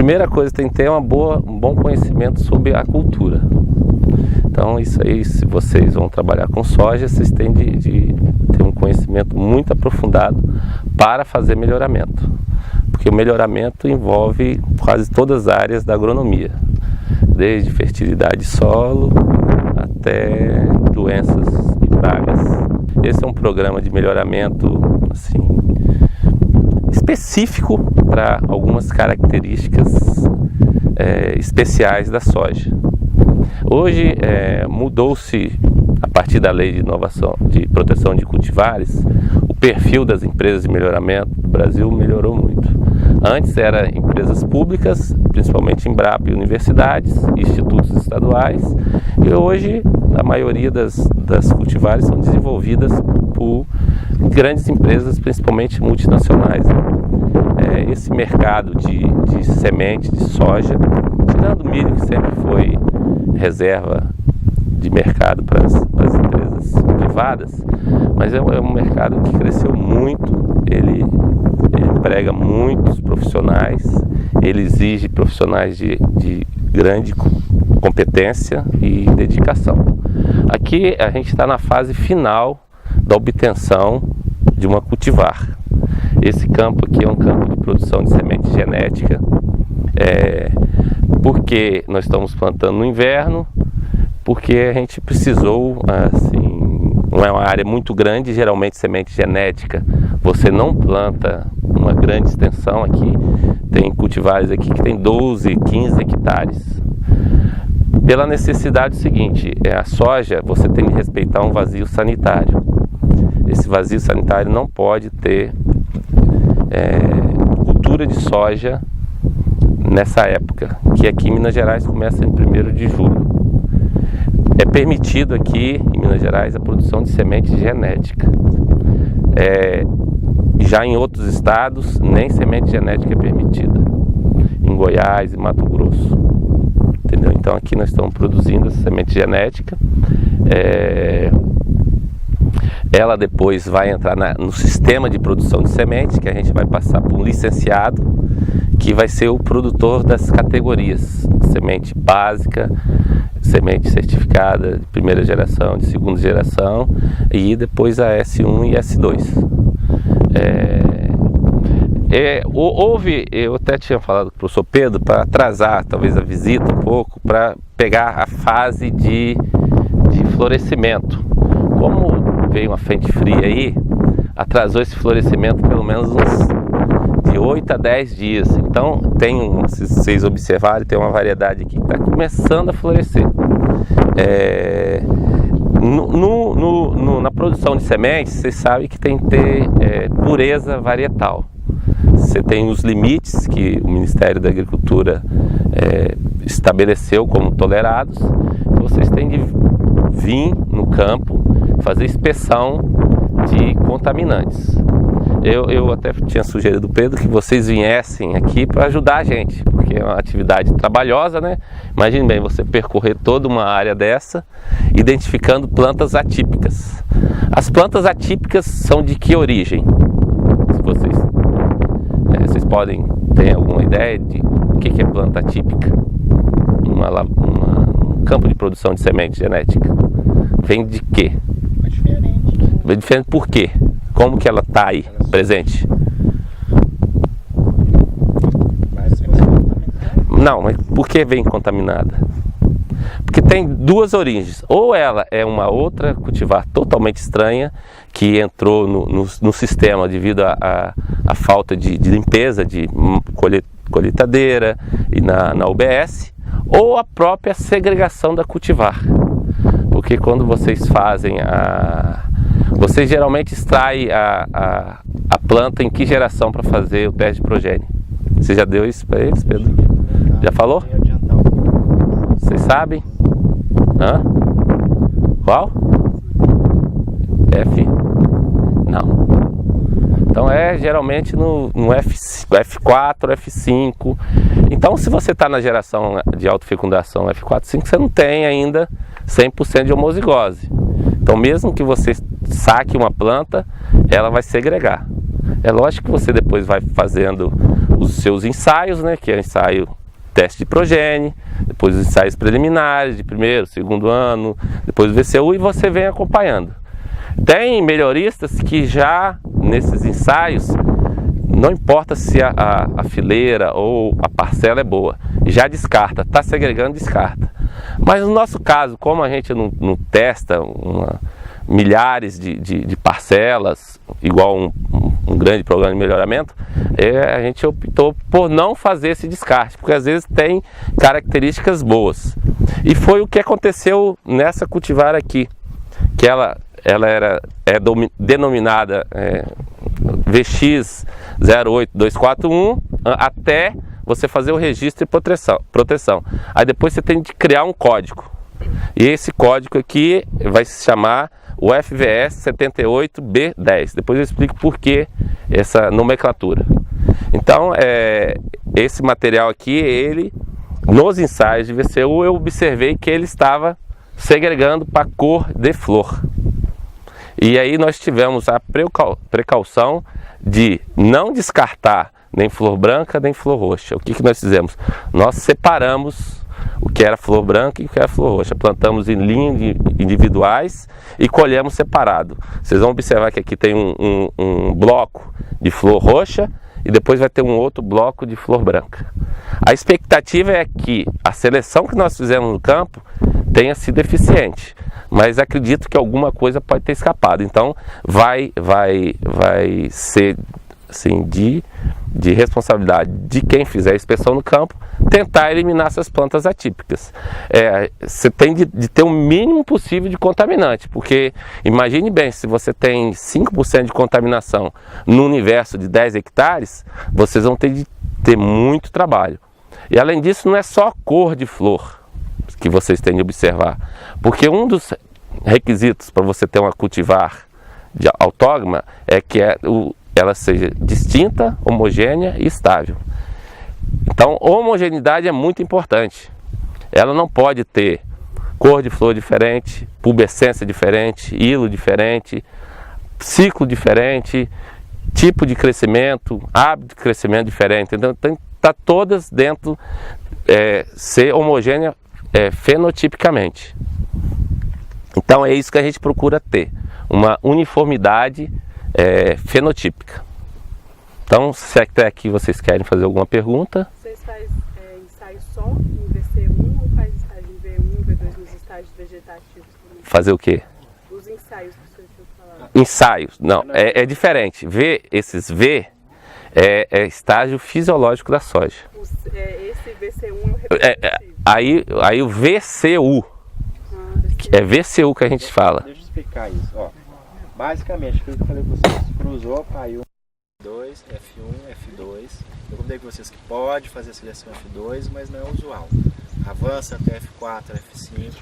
primeira coisa tem que ter um bom conhecimento sobre a cultura. Então isso aí, se vocês vão trabalhar com soja, vocês têm de ter um conhecimento muito aprofundado para fazer melhoramento. Porque o melhoramento envolve quase todas as áreas da agronomia, desde fertilidade de solo até doenças e pragas. Esse é um programa de melhoramento assim, específico para algumas características especiais da soja. Hoje mudou-se, a partir da lei de inovação de proteção de cultivares, o perfil das empresas de melhoramento do Brasil melhorou muito. Antes eram empresas públicas, principalmente Embrapa e universidades, institutos estaduais, e hoje a maioria das cultivares são desenvolvidas por grandes empresas, principalmente multinacionais. Esse mercado de semente de soja, tirando o milho, que sempre foi reserva de mercado para as empresas privadas, mas é um mercado que cresceu muito, ele emprega muitos profissionais, ele exige profissionais de grande competência e dedicação. Aqui a gente está na fase final da obtenção de uma cultivar. Esse campo aqui é um campo de produção de semente genética, porque nós estamos plantando no inverno, porque a gente precisou, assim, não é uma área muito grande, geralmente semente genética, você não planta uma grande extensão aqui, tem cultivares aqui que tem 12, 15 hectares. Pela necessidade seguinte, a soja, você tem que respeitar um vazio sanitário. Esse vazio sanitário não pode ter cultura de soja nessa época, que aqui em Minas Gerais começa em 1º de julho. É permitido aqui em Minas Gerais a produção de semente genética. Já em outros estados, nem semente genética é permitida. Em Goiás e Mato Grosso. Entendeu? Então aqui nós estamos produzindo essa semente genética. Ela depois vai entrar no sistema de produção de semente, que a gente vai passar por um licenciado, que vai ser o produtor das categorias: semente básica, semente certificada de 1ª geração, de 2ª geração, e depois a S1 e S2. Eu até tinha falado com o professor Pedro para atrasar talvez a visita um pouco, para pegar a fase de florescimento. Como veio uma frente fria aí, atrasou esse florescimento pelo menos uns de 8 a 10 dias. Então se vocês observarem, tem uma variedade aqui que está começando a florescer. Na produção de sementes, vocês sabem que tem que ter pureza varietal. Você tem os limites que o Ministério da Agricultura estabeleceu como tolerados. Vocês têm de vir no campo fazer inspeção de contaminantes. Eu até tinha sugerido ao Pedro que vocês viessem aqui para ajudar a gente, porque é uma atividade trabalhosa, né? Imagine bem, você percorrer toda uma área dessa, identificando plantas atípicas. As plantas atípicas são de que origem? Se vocês podem ter alguma ideia de o que é planta atípica? Um campo de produção de semente genética. Vem de quê? É diferente. Vem diferente por quê? Como que ela está aí, presente? Não, mas por que vem contaminada? Porque tem duas origens. Ou ela é uma outra cultivar totalmente estranha, que entrou no sistema devido à falta de limpeza, de colheitadeira e na UBS, ou a própria segregação da cultivar. Porque quando vocês fazem vocês geralmente extraem a planta em que geração para fazer o teste de progênie? Você já deu isso para eles, Pedro? Já falou? Vocês sabem? Hã? Qual? F? Não. Então geralmente no F4, F5. Então se você está na geração de autofecundação F4, F5, você não tem ainda 100% de homozigose. Então mesmo que você saque uma planta, ela vai segregar. É lógico que você depois vai fazendo os seus ensaios, né, que é o ensaio teste de progênie, depois os ensaios preliminares de primeiro, segundo ano, depois o VCU, e você vem acompanhando. Tem melhoristas que já nesses ensaios, não importa se a fileira ou a parcela é boa, já descarta, está segregando, descarta. Mas no nosso caso, como a gente não testa milhares de parcelas, igual um grande programa de melhoramento, a gente optou por não fazer esse descarte, porque às vezes tem características boas. E foi o que aconteceu nessa cultivar aqui, que ela é denominada VX08241 até você fazer o registro e proteção. Aí depois você tem de criar um código. E esse código aqui vai se chamar o FVS 78B10. Depois eu explico por que essa nomenclatura. Então, esse material aqui, ele, nos ensaios de VCU, eu observei que ele estava segregando para cor de flor. E aí nós tivemos a precaução de não descartar nem flor branca, nem flor roxa. O que nós fizemos? Nós separamos o que era flor branca e o que era flor roxa. Plantamos em linhas individuais e colhemos separado. Vocês vão observar que aqui tem um bloco de flor roxa e depois vai ter um outro bloco de flor branca. A expectativa é que a seleção que nós fizemos no campo tenha sido eficiente, mas acredito que alguma coisa pode ter escapado. Então vai ser assim, de responsabilidade de quem fizer a inspeção no campo, tentar eliminar essas plantas atípicas. Você tem de ter o mínimo possível de contaminante, porque imagine bem, se você tem 5% de contaminação no universo de 10 hectares, vocês vão ter de ter muito trabalho. E além disso, não é só a cor de flor que vocês têm de observar, porque um dos requisitos para você ter uma cultivar de autógama é que ela seja distinta, homogênea e estável. Então, homogeneidade é muito importante. Ela não pode ter cor de flor diferente, pubescência diferente, hilo diferente, ciclo diferente, tipo de crescimento, hábito de crescimento diferente. Então, tem que estar todas dentro, ser homogênea fenotipicamente. Então, é isso que a gente procura ter, uma uniformidade fenotípica. Então, se até aqui vocês querem fazer alguma pergunta. Vocês fazem ensaio só em VC1 ou faz estágio em V1, V2 nos estágios vegetativos? Fazer o quê? Os ensaios que o senhor tinha falado. Ensaios? Não, é diferente. Esses V é estágio fisiológico da soja. Esse VC1 é o repetitivo. Aí o VCU. É VCU que a gente fala. Deixa eu explicar isso. Ó, basicamente, aquilo que eu falei com vocês, cruzou, caiu F2, F1, F2. Eu comentei com vocês que pode fazer a seleção F2, mas não é usual. Avança até F4, F5,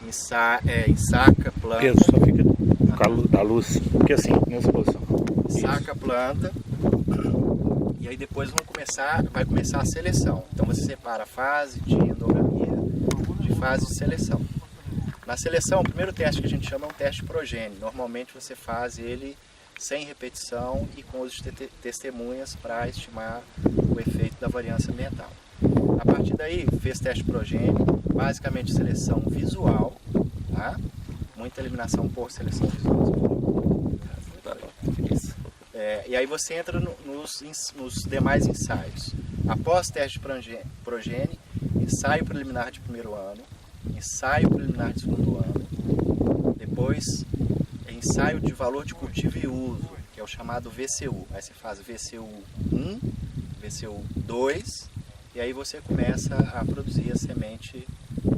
ensaca, planta. Pedro, só fica no calor da luz, porque assim, nessa posição. Ensaca a planta, e aí depois vai começar a seleção. Então você separa a fase de endogamia de fase de seleção. Na seleção, o primeiro teste que a gente chama é um teste progênie. Normalmente você faz ele sem repetição e com uso de testemunhas para estimar o efeito da variância ambiental. A partir daí, fez teste progênie, basicamente seleção visual, tá? Muita eliminação por seleção visual. E aí você entra nos demais ensaios. Após teste progênie, ensaio preliminar de primeiro ano, ensaio preliminar de segundo ano, depois ensaio de valor de cultivo e uso, que é o chamado VCU. Aí você faz VCU1, VCU2, e aí você começa a produzir a semente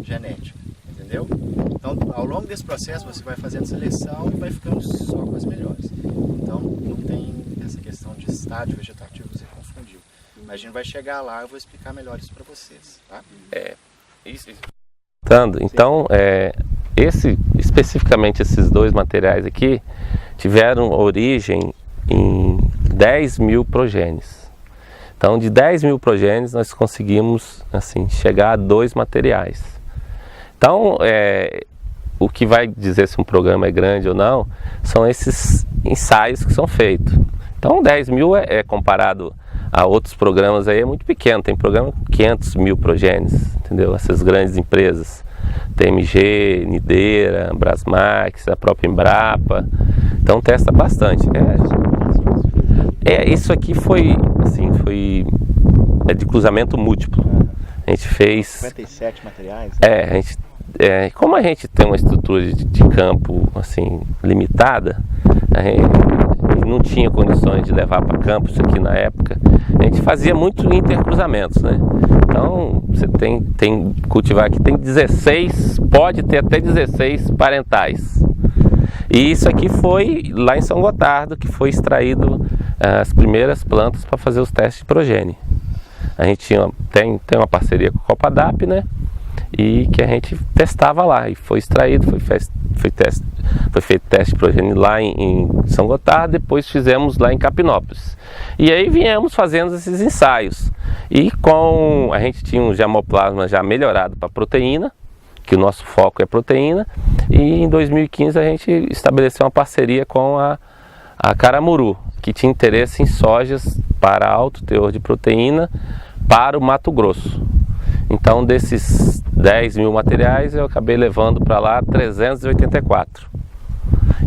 genética, entendeu? Então, ao longo desse processo, você vai fazendo seleção e vai ficando só com as melhores. Então, não tem essa questão de estágio vegetativo que você confundiu. Mas a gente vai chegar lá, eu vou explicar melhor isso para vocês, tá? Isso. Então, especificamente esses dois materiais aqui tiveram origem em 10 mil progênies. Então, de 10 mil progênies, nós conseguimos assim, chegar a 2 materiais. Então, o que vai dizer se um programa é grande ou não, são esses ensaios que são feitos. Então, 10 mil é comparado a outros programas aí é muito pequeno. Tem programa com 500 mil progênios, entendeu? Essas grandes empresas, TMG, Nideira, Brasmax, a própria Embrapa, então testa bastante. Isso aqui foi, assim, de cruzamento múltiplo. A gente fez 57 materiais? Como a gente tem uma estrutura de campo assim limitada, a gente não tinha condições de levar para campo isso aqui na época, a gente fazia muito intercruzamentos, né? Então você tem cultivar aqui, tem 16, pode ter até 16 parentais. E isso aqui foi lá em São Gotardo que foi extraído as primeiras plantas para fazer os testes de progênie. A gente tem uma parceria com a Copadap, né? E que a gente testava lá, e foi extraído, foi feito teste de progênie lá em São Gotardo, depois fizemos lá em Capinópolis. E aí viemos fazendo esses ensaios. E a gente tinha um germoplasma já melhorado para proteína, que o nosso foco é proteína, e em 2015 a gente estabeleceu uma parceria com a Caramuru, que tinha interesse em sojas para alto teor de proteína para o Mato Grosso. Então desses 10 mil materiais eu acabei levando para lá 384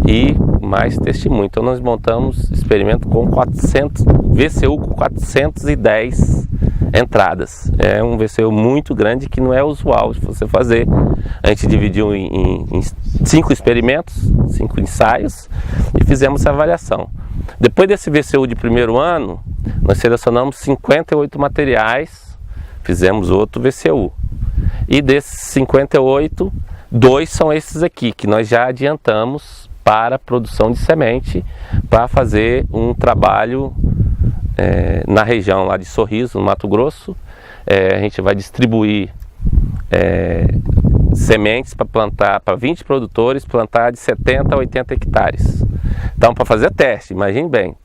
e mais testemunho. Então nós montamos experimento com 400 VCU com 410 entradas. É um VCU muito grande que não é usual de você fazer. A gente dividiu em 5 experimentos, 5 ensaios e fizemos essa avaliação. Depois desse VCU de primeiro ano, nós selecionamos 58 materiais, fizemos outro VCU. E desses 58, 2 são esses aqui, que nós já adiantamos para a produção de semente, para fazer um trabalho na região lá de Sorriso, no Mato Grosso. A gente vai distribuir sementes para plantar, para 20 produtores, plantar de 70 a 80 hectares. Então, para fazer teste, imagine bem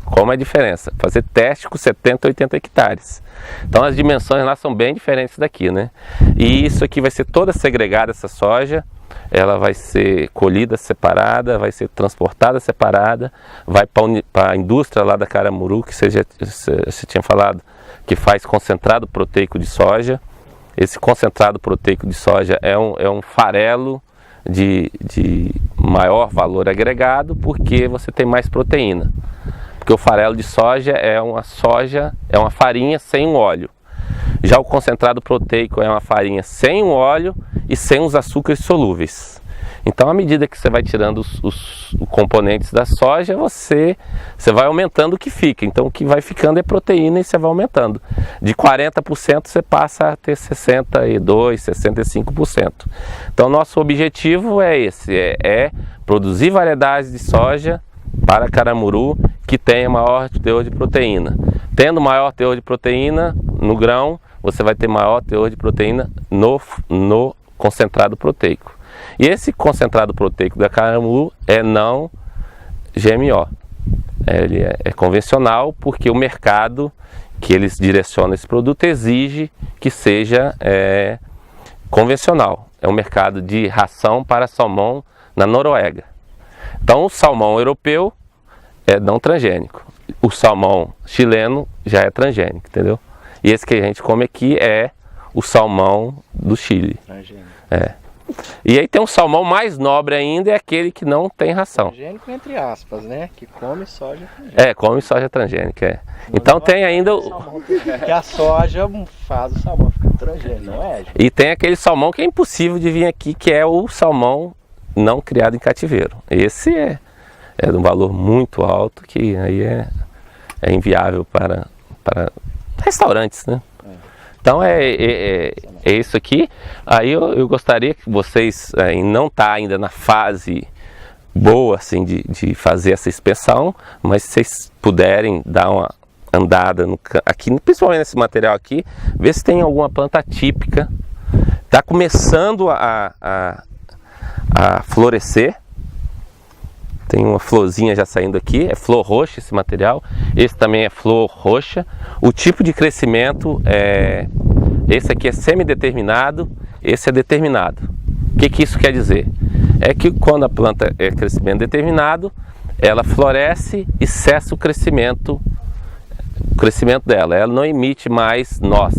como é a diferença, fazer teste com 70 a 80 hectares. Então as dimensões lá são bem diferentes daqui, né? E isso aqui vai ser toda segregada, essa soja, ela vai ser colhida separada, vai ser transportada separada, vai para a indústria lá da Caramuru, que você tinha falado, que faz concentrado proteico de soja. Esse concentrado proteico de soja é um farelo de maior valor agregado, porque você tem mais proteína. Porque o farelo de soja é uma farinha sem um óleo. Já o concentrado proteico é uma farinha sem um óleo e sem os açúcares solúveis. Então, à medida que você vai tirando os componentes da soja, você vai aumentando o que fica. Então, o que vai ficando é proteína e você vai aumentando. De 40% você passa a ter 62%, 65%. Então, nosso objetivo é esse, é produzir variedades de soja para Caramuru que tenha maior teor de proteína. Tendo maior teor de proteína no grão, você vai ter maior teor de proteína no concentrado proteico. E esse concentrado proteico da Caramuru é não GMO. Ele é convencional porque o mercado que eles direcionam esse produto exige que seja convencional. É um mercado de ração para salmão na Noruega. Então o salmão europeu é não transgênico. O salmão chileno já é transgênico, entendeu? E esse que a gente come aqui é o salmão do Chile. Transgênico. E aí tem um salmão mais nobre ainda, é aquele que não tem ração. Transgênico entre aspas, né? Que come soja transgênica. Come soja transgênica, Então tem ainda que a soja faz o salmão ficar transgênico, não é? E tem aquele salmão que é impossível de vir aqui, que é o salmão não criado em cativeiro. Esse é de um valor muito alto, que aí é inviável para restaurantes, né? Então é isso aqui. Aí eu gostaria que vocês não está ainda na fase boa assim de fazer essa inspeção, mas se vocês puderem dar uma andada aqui, principalmente nesse material aqui, ver se tem alguma planta típica. Está começando a florescer. Tem uma florzinha já saindo aqui, é flor roxa esse material. Esse também é flor roxa. O tipo de crescimento esse aqui é semideterminado, esse é determinado. O que isso quer dizer? É que quando a planta é crescimento determinado, ela floresce e cessa o crescimento o crescimento dela, ela não emite mais nós.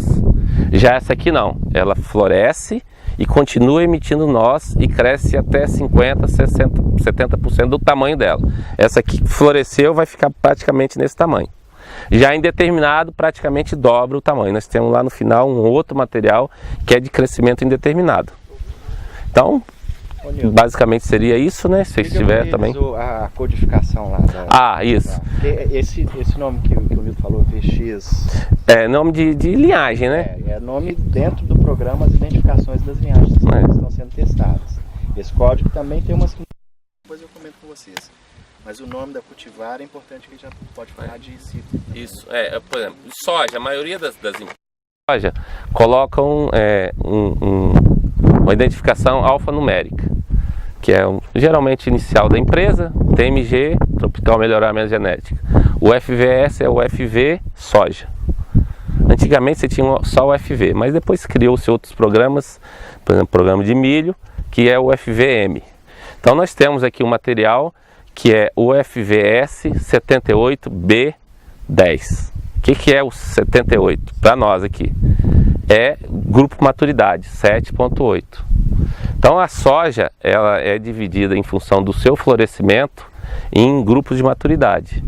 Já essa aqui não, ela floresce e continua emitindo nós e cresce até 50%, 60%, 70% do tamanho dela. Essa aqui floresceu, vai ficar praticamente nesse tamanho. Já indeterminado, praticamente dobra o tamanho. Nós temos lá no final um outro material que é de crescimento indeterminado. Então, basicamente seria isso, né? Se estiver também. A codificação lá. Isso. Esse nome que o Nilton falou, VX. É nome de linhagem, né? É nome dentro do programa, as identificações das linhagens que estão sendo testadas. Esse código também tem umas que depois eu comento com vocês. Mas o nome da cultivar é importante que a gente já pode falar de citro. Isso, por exemplo, soja, a maioria das empresas de soja colocam uma identificação alfanumérica, que é geralmente inicial da empresa, TMG, Tropical Melhoramento Genética. O FVS é o FV soja. Antigamente você tinha só o FV, mas depois criou-se outros programas, por exemplo, o programa de milho, que é o FVM. Então nós temos aqui um material que é o FVS 78B10. O que é o 78? Para nós aqui. É grupo maturidade, 7.8. Então a soja ela é dividida em função do seu florescimento em grupos de maturidade.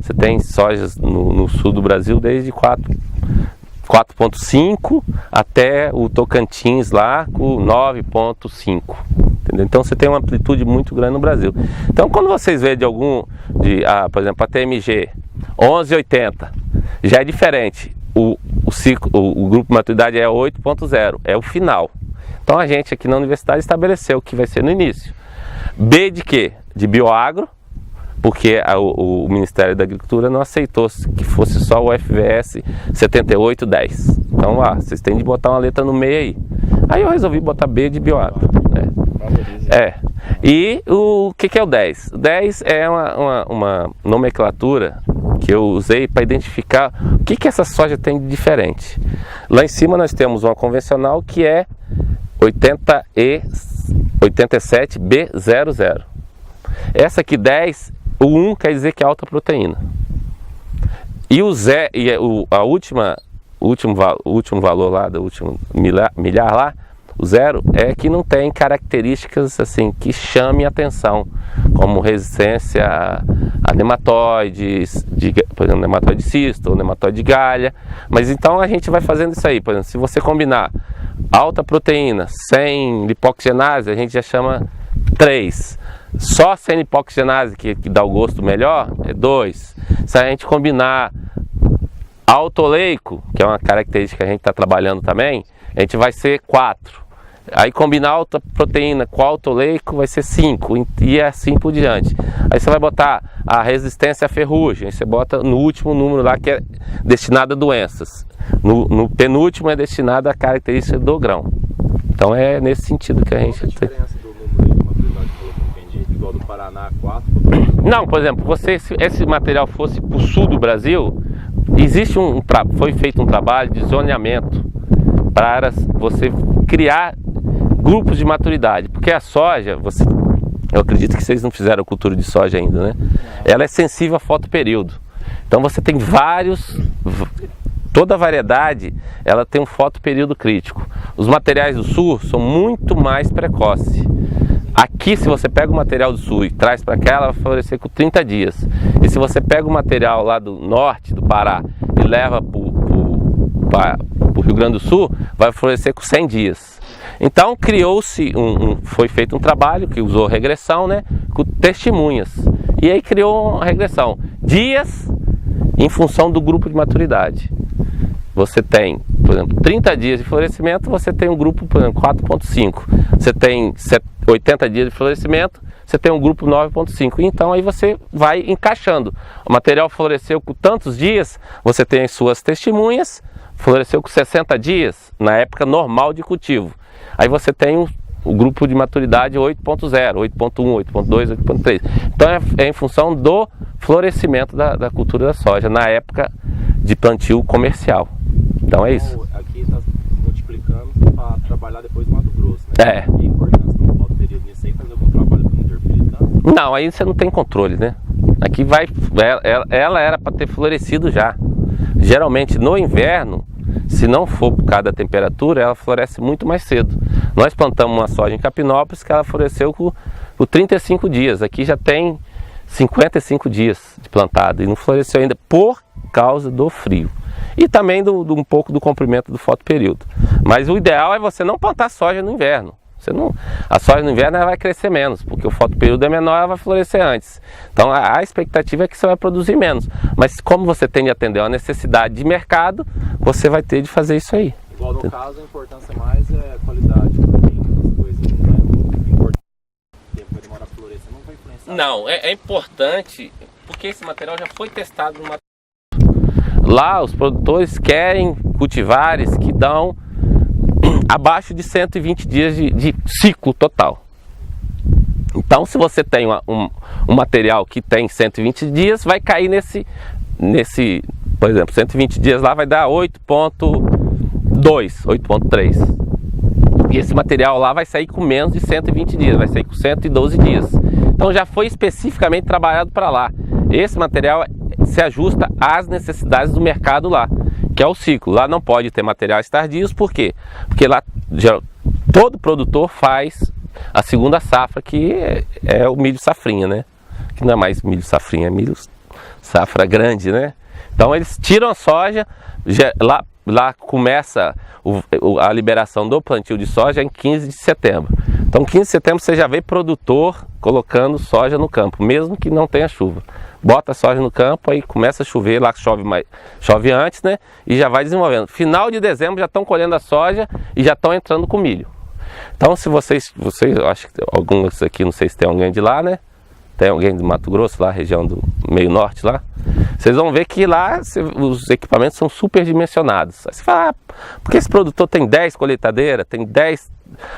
Você tem sojas no sul do Brasil desde 4.5 até o Tocantins lá com 9.5. Entendeu? Então você tem uma amplitude muito grande no Brasil. Então quando vocês veem por exemplo, a TMG 1180, já é diferente. O grupo de maturidade é 8.0, é o final. Então a gente aqui na universidade estabeleceu que vai ser no início. B de quê? De bioagro, porque o Ministério da Agricultura não aceitou que fosse só o FVS 7810. Então vocês têm de botar uma letra no meio aí. Aí eu resolvi botar B de bioagro. E o que é o 10? O 10 é uma nomenclatura que eu usei para identificar o que essa soja tem de diferente. Lá em cima nós temos uma convencional que é 87B00. Essa aqui 10, o 1 quer dizer que é alta proteína. E o último valor lá, do último milhar lá, o 0 é que não tem características assim que chamem atenção, como resistência a nematóides, por exemplo, nematóide cisto ou nematóide de galha. Mas então a gente vai fazendo isso aí. Por exemplo, se você combinar alta proteína sem lipoxigenase, a gente já chama 3. Só sem lipoxigenase, que dá o gosto melhor, é 2. Se a gente combinar alto oleico, que é uma característica que a gente está trabalhando também, a gente vai ser 4. Aí combinar alta proteína com alto oleico vai ser 5 e assim por diante. Aí você vai botar a resistência à ferrugem, aí você bota no último número lá que é destinado a doenças. No penúltimo é destinado à característica do grão. Então é nesse sentido que a gente tem. Qual é a diferença do número aí de maturidade que eu entendi? Igual do Paraná 4? Não, por exemplo, se esse material fosse para o sul do Brasil, foi feito um trabalho de zoneamento para você criar grupos de maturidade, porque a soja, eu acredito que vocês não fizeram cultura de soja ainda, né? Ela é sensível a fotoperíodo. Então você tem toda a variedade, ela tem um fotoperíodo crítico. Os materiais do sul são muito mais precoces. Aqui, se você pega o material do sul e traz para cá, ela vai florescer com 30 dias. E se você pega o material lá do norte do Pará e leva para o Rio Grande do Sul, vai florescer com 100 dias. Então foi feito um trabalho que usou regressão, né, com testemunhas. E aí criou uma regressão. Dias em função do grupo de maturidade. Você tem, por exemplo, 30 dias de florescimento, você tem um grupo, por exemplo, 4.5. Você tem 80 dias de florescimento, você tem um grupo 9.5. Então aí você vai encaixando. O material floresceu com tantos dias, você tem as suas testemunhas, floresceu com 60 dias, na época normal de cultivo. Aí você tem o grupo de maturidade 8.0, 8.1, 8.2, 8.3. Então é em função do florescimento da cultura da soja, na época de plantio comercial. Então é isso. Aqui está multiplicando para trabalhar depois do Mato Grosso, né? É. E a importância do falta período nisso aí, fazer algum trabalho para não interferir tanto? Não, aí você não tem controle, né? Aqui ela era para ter florescido já. geralmente no inverno, se não for por causa da temperatura, ela floresce muito mais cedo. Nós plantamos uma soja em Capinópolis que ela floresceu com 35 dias. Aqui já tem 55 dias de plantado e não floresceu ainda por causa do frio. E também um pouco do comprimento do fotoperíodo. Mas o ideal é você não plantar soja no inverno. A soja no inverno ela vai crescer menos, porque o fotoperíodo é menor, ela vai florescer antes. Então a expectativa é que você vai produzir menos. Mas como você tem de atender uma necessidade de mercado, você vai ter de fazer isso aí. Igual no caso, a importância mais é a qualidade das coisas, né? O importante vai demorar a florescer, não vai influenciar. Não, é importante, porque esse material já foi testado no lá os produtores querem cultivares que dão abaixo de 120 dias de ciclo total. Então, se você tem um material que tem 120 dias, vai cair nesse, por exemplo, 120 dias lá vai dar 8.2, 8.3. E esse material lá vai sair com menos de 120 dias, vai sair com 112 dias. Então, já foi especificamente trabalhado para lá. Esse material se ajusta às necessidades do mercado lá, que é o ciclo. Lá não pode ter materiais tardios, por quê? Porque lá todo produtor faz a segunda safra, que é o milho safrinha, né? Que não é mais milho safrinha, é milho safra grande, né? Então eles tiram a soja, lá começa a liberação do plantio de soja em 15 de setembro. Então 15 de setembro você já vê produtor colocando soja no campo, mesmo que não tenha chuva. Bota a soja no campo, aí começa a chover, lá chove antes, né? E já vai desenvolvendo. Final de dezembro já estão colhendo a soja e já estão entrando com milho. Então se vocês, eu acho que alguns aqui, não sei se tem alguém de lá, né? Tem alguém de Mato Grosso, lá, região do meio norte lá. Vocês vão ver que lá os equipamentos são super dimensionados. Aí você fala, porque esse produtor tem 10 colheitadeiras, tem 10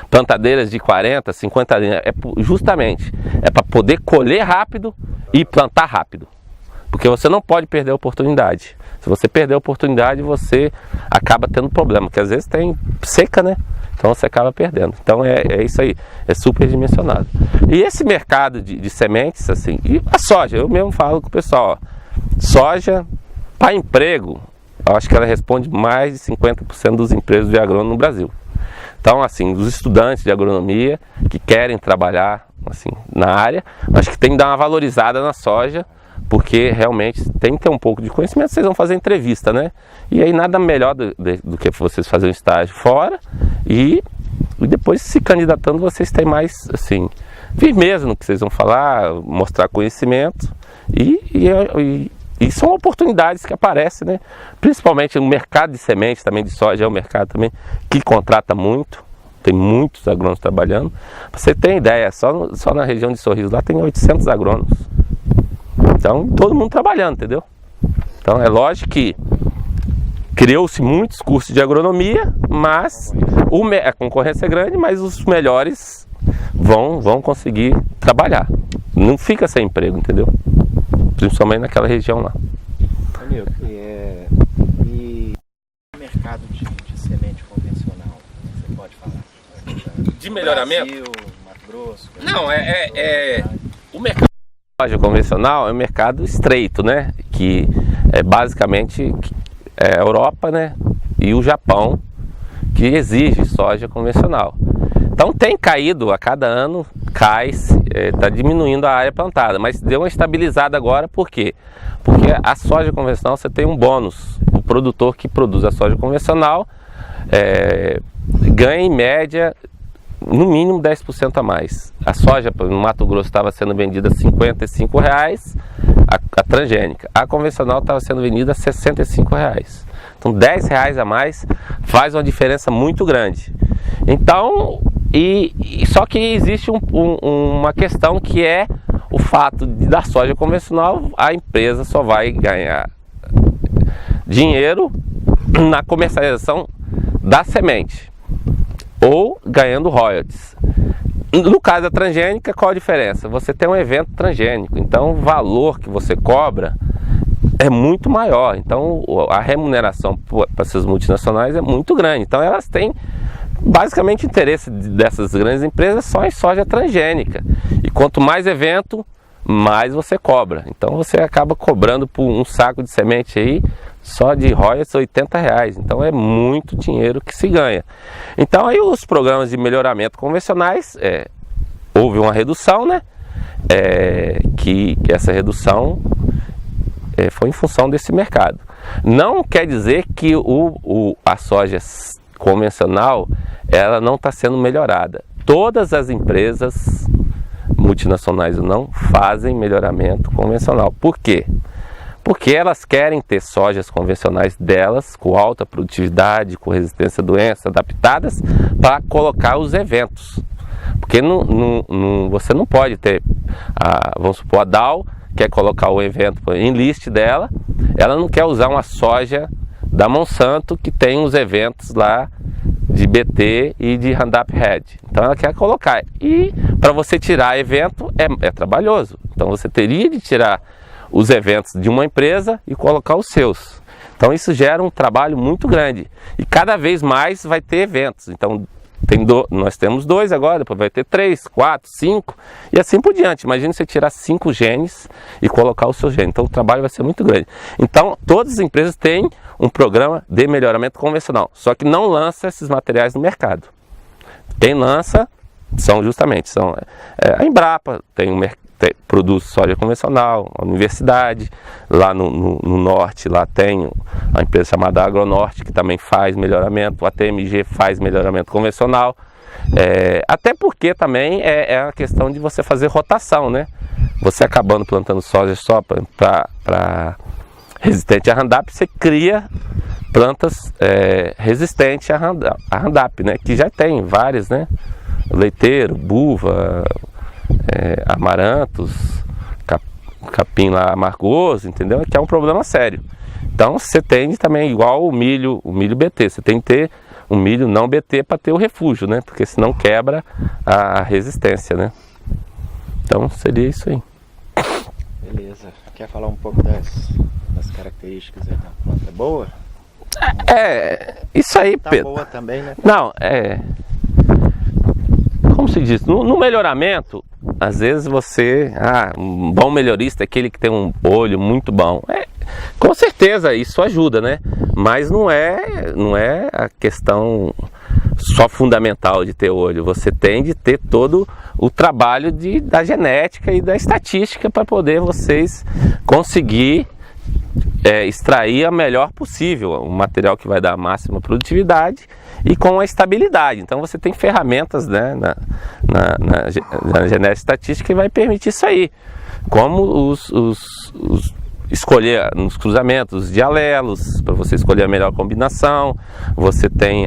plantadeiras de 40, 50 linhas. Justamente, é para poder colher rápido e plantar rápido. Porque você não pode perder a oportunidade. Se você perder a oportunidade, você acaba tendo problema. Porque às vezes tem seca, né? Então você acaba perdendo. Então é isso aí, é super dimensionado. E esse mercado de sementes, assim, e a soja, eu mesmo falo com o pessoal, ó, soja para emprego, eu acho que ela responde mais de 50% dos empregos de agrônomo no Brasil. Então, assim, os estudantes de agronomia que querem trabalhar assim, na área, acho que tem que dar uma valorizada na soja, porque realmente tem que ter um pouco de conhecimento. Vocês vão fazer entrevista, né? E aí nada melhor do que vocês fazerem um estágio fora e depois se candidatando vocês têm mais, assim, firmeza no que vocês vão falar, mostrar conhecimento e são oportunidades que aparecem, né? Principalmente no mercado de semente também de soja, é um mercado também que contrata muito, tem muitos agrônomos trabalhando. Pra você ter ideia, só na região de Sorriso lá tem 800 agrônomos. Então, todo mundo trabalhando, entendeu? Então, é lógico que criou-se muitos cursos de agronomia, mas a concorrência é grande, mas os melhores vão conseguir trabalhar. Não fica sem emprego, entendeu? Principalmente naquela região lá. Amigo, e o mercado de semente convencional, você pode falar? De melhoramento? Brasil, Mato Grosso? Não, o mercado de soja convencional é um mercado estreito, né? Que é basicamente a Europa, né? E o Japão, que exige soja convencional. Então tem caído, a cada ano está diminuindo a área plantada, mas deu uma estabilizada agora, por quê? Porque a soja convencional você tem um bônus. O produtor que produz a soja convencional ganha em média no mínimo 10% a mais. A soja no Mato Grosso estava sendo vendida a R$ 55, a transgênica. A convencional estava sendo vendida a R$ 65. Então R$10 a mais faz uma diferença muito grande. Então, só que existe uma questão que é o fato da soja convencional, a empresa só vai ganhar dinheiro na comercialização da semente ou ganhando royalties. No caso da transgênica, qual a diferença? Você tem um evento transgênico, então o valor que você cobra é muito maior. Então a remuneração para essas multinacionais é muito grande. Então elas têm basicamente interesse dessas grandes empresas só em soja transgênica. E quanto mais evento, mais você cobra. Então você acaba cobrando por um saco de semente aí, só de royalties, R$80. Então é muito dinheiro que se ganha. Então aí os programas de melhoramento convencionais, houve uma redução, né? Que essa redução foi em função desse mercado. Não quer dizer que a soja convencional ela não está sendo melhorada. Todas as empresas multinacionais ou não fazem melhoramento convencional. Por quê? Porque elas querem ter sojas convencionais delas, com alta produtividade, com resistência a doenças, adaptadas, para colocar os eventos. Porque você não pode ter, vamos supor, a Dow quer colocar o evento em list dela, ela não quer usar uma soja da Monsanto que tem os eventos lá de BT e de Roundup Ready. Então ela quer colocar. E para você tirar evento é trabalhoso. Então você teria de tirar os eventos de uma empresa e colocar os seus. Então isso gera um trabalho muito grande. E cada vez mais vai ter eventos. Então nós temos 2 agora, depois vai ter 3, 4, 5 e assim por diante. Imagina você tirar 5 genes e colocar o seu gene. Então o trabalho vai ser muito grande. Então todas as empresas têm um programa de melhoramento convencional, só que não lança esses materiais no mercado. Quem lança são a Embrapa, produz soja convencional, a universidade, lá no norte, lá tem a empresa chamada Agronorte, que também faz melhoramento, a TMG faz melhoramento convencional, até porque também é a questão de você fazer rotação, né? Você acabando plantando soja só para resistente a Roundup, você cria plantas resistentes a Roundup, né? Que já tem várias, né? Leiteiro, buva, amarantos, capim lá amargoso, entendeu? Que é um problema sério. Então você tem também, igual o milho BT, você tem que ter um milho não BT para ter o refúgio, né? Porque senão quebra a resistência, né? Então seria isso aí. Beleza. Quer falar um pouco das características aí da planta boa? Isso aí, tá Pedro. Boa também, né? Não, como se diz, no melhoramento, às vezes um bom melhorista é aquele que tem um olho muito bom. Com certeza isso ajuda, né? Mas não é a questão só fundamental de ter olho. Você tem de ter todo o trabalho da genética e da estatística para poder vocês conseguir extrair a melhor possível, um material que vai dar a máxima produtividade e com a estabilidade. Então você tem ferramentas, né, na genética estatística que vai permitir isso aí, como escolher nos cruzamentos de alelos, para você escolher a melhor combinação. Você tem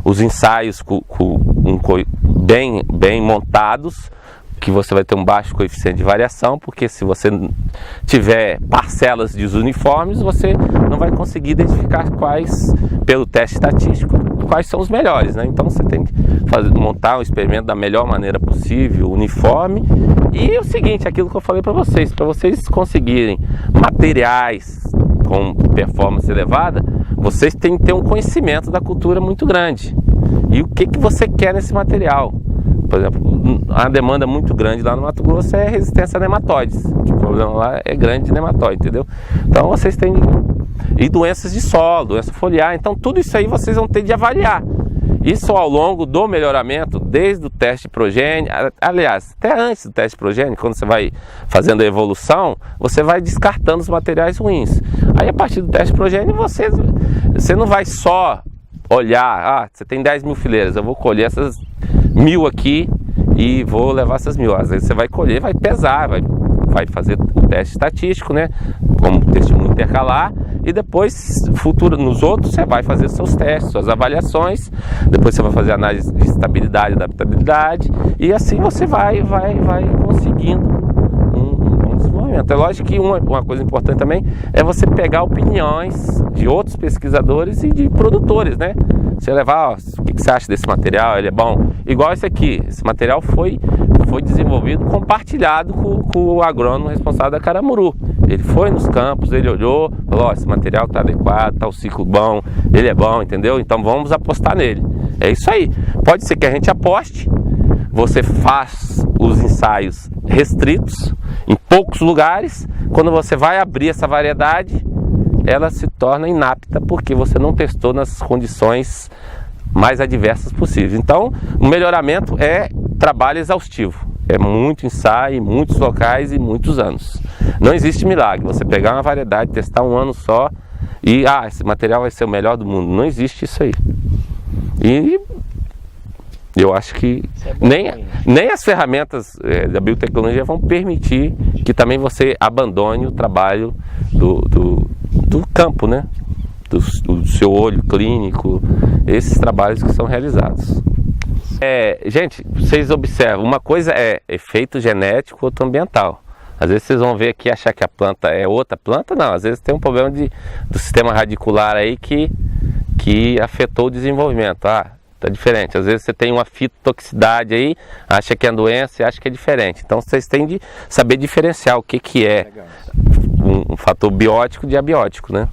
os ensaios bem montados, que você vai ter um baixo coeficiente de variação, porque se você tiver parcelas desuniformes, você não vai conseguir identificar pelo teste estatístico, quais são os melhores, né? Então você tem que montar um experimento da melhor maneira possível, uniforme. E o seguinte, aquilo que eu falei para vocês conseguirem materiais com performance elevada, vocês têm que ter um conhecimento da cultura muito grande. E o que você quer nesse material? Por exemplo, a demanda muito grande lá no Mato Grosso é resistência a nematóides. O problema lá é grande de nematóide, entendeu? Então vocês têm... E doenças de solo, doença foliar. Então tudo isso aí vocês vão ter de avaliar. Isso ao longo do melhoramento, desde o teste de progênie, aliás, até antes do teste de progênie, quando você vai fazendo a evolução, você vai descartando os materiais ruins. Aí a partir do teste de progênie, você não vai só olhar, você tem 10 mil fileiras, eu vou colher essas 1000 aqui e vou levar essas 1000. Às vezes você vai colher, vai pesar, vai fazer o teste estatístico, né? Como testemunho intercalar, e depois, nos outros, você vai fazer seus testes, suas avaliações, depois você vai fazer análise de estabilidade, adaptabilidade, e assim você vai conseguindo um bom desenvolvimento. É lógico que uma coisa importante também é você pegar opiniões de outros pesquisadores e de produtores, né? Você levar, o que você acha desse material, ele é bom? Igual esse aqui, esse material foi desenvolvido, compartilhado com o agrônomo responsável da Caramuru. Ele foi nos campos, ele olhou, falou, esse material está adequado, está o ciclo bom, ele é bom, entendeu? Então vamos apostar nele. É isso aí. Pode ser que a gente aposte, você faz os ensaios restritos, em poucos lugares. Quando você vai abrir essa variedade, ela se torna inapta porque você não testou nas condições mais adversas possíveis. Então, o melhoramento é trabalho exaustivo, é muito ensaio, em muitos locais e muitos anos. Não existe milagre, você pegar uma variedade, testar um ano só e esse material vai ser o melhor do mundo. Não existe isso aí. E eu acho que nem as ferramentas da biotecnologia vão permitir que também você abandone o trabalho do campo, né? Do seu olho clínico, esses trabalhos que são realizados. Gente, vocês observam, uma coisa é efeito genético, outra ambiental. Às vezes vocês vão ver aqui e achar que a planta é outra planta, não. Às vezes tem um problema do sistema radicular aí que afetou o desenvolvimento. Tá diferente. Às vezes você tem uma fitotoxicidade aí, acha que é doença e acha que é diferente. Então vocês têm de saber diferenciar o que é um fator biótico de abiótico, né?